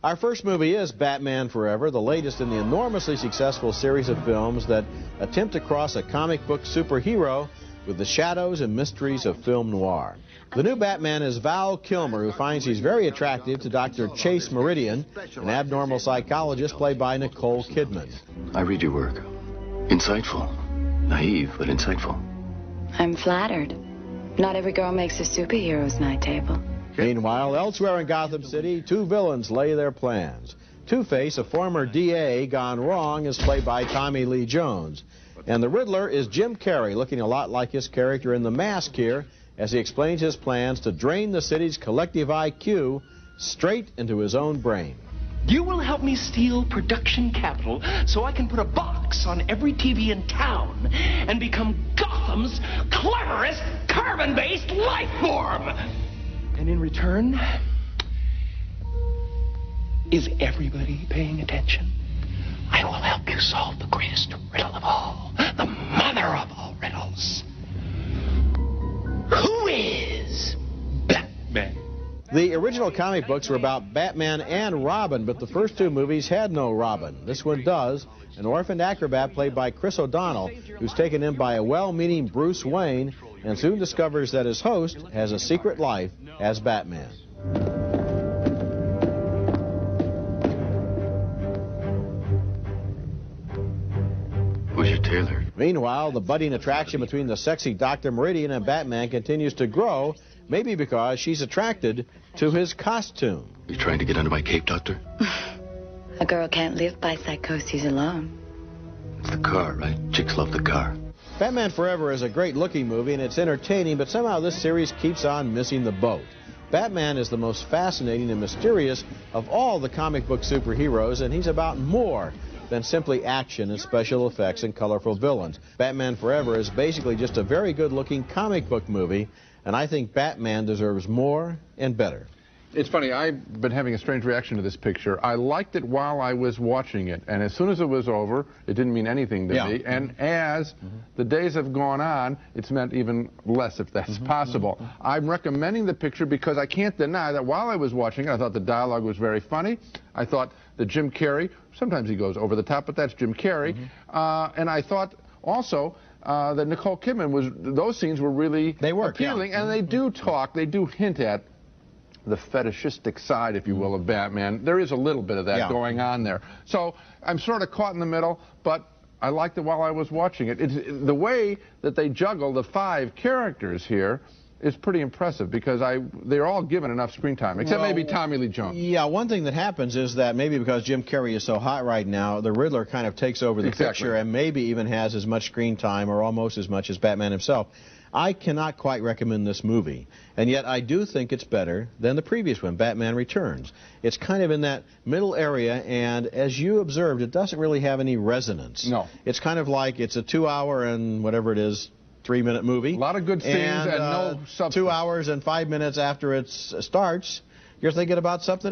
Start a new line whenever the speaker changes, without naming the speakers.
Our first movie is Batman Forever, the latest in the enormously successful series of films that attempt to cross a comic book superhero with the shadows and mysteries of film noir. The new Batman is Val Kilmer, who finds he's very attractive to Dr. Chase Meridian, an abnormal psychologist played by Nicole Kidman.
I read your work. Insightful. Naive, but insightful.
I'm flattered. Not every girl makes a superhero's night table.
Meanwhile, elsewhere in Gotham City, two villains lay their plans. Two-Face, a former DA gone wrong, is played by Tommy Lee Jones. And the Riddler is Jim Carrey, looking a lot like his character in The Mask here, as he explains his plans to drain the city's collective IQ straight into his own brain.
You will help me steal production capital so I can put a box on every TV in town and become Gotham's cleverest carbon-based life form. And in return, is everybody paying attention? I will help you solve the greatest riddle of all, the mother of all riddles. Who is Batman?
The original comic books were about Batman and Robin, but the first two movies had no Robin. This one does, an orphaned acrobat played by Chris O'Donnell, who's taken in by a well-meaning Bruce Wayne and soon discovers that his host has a secret life as Batman.
Who's your tailor?
Meanwhile, the budding attraction between the sexy Dr. Meridian and Batman continues to grow, maybe because she's attracted to his costume.
You trying to get under my cape, Doctor?
A girl can't live by psychoses alone.
It's the car, right? Chicks love the car.
Batman Forever is a great-looking movie, and it's entertaining, but somehow this series keeps on missing the boat. Batman is the most fascinating and mysterious of all the comic book superheroes, and he's about more than simply action and special effects and colorful villains. Batman Forever is basically just a very good-looking comic book movie, and I think Batman deserves more and better.
It's funny, I've been having a strange reaction to this picture. I liked it while I was watching it, and as soon as it was over, it didn't mean anything to me. And as the days have gone on, it's meant even less, if that's possible. I'm recommending the picture because I can't deny that while I was watching it, I thought the dialogue was very funny. I thought that Jim Carrey, sometimes he goes over the top, but that's Jim Carrey. And I thought also that Nicole Kidman those scenes were really appealing, and they do talk, they do hint at the fetishistic side, if you will, of Batman. There is a little bit of that going on there. So I'm sort of caught in the middle, but I liked it while I was watching it. The way that they juggle the 5 characters here is pretty impressive because they're all given enough screen time, except maybe Tommy Lee Jones.
Yeah, one thing that happens is that maybe because Jim Carrey is so hot right now, the Riddler kind of takes over the picture and maybe even has as much screen time or almost as much as Batman himself. I cannot quite recommend this movie, and yet I do think it's better than the previous one, Batman Returns. It's kind of in that middle area, and as you observed, it doesn't really have any resonance.
No.
It's kind of like it's a 2-hour and whatever it is, 3-minute movie.
A lot of good scenes and no substance.
2 hours and 5 minutes after it starts, you're thinking about something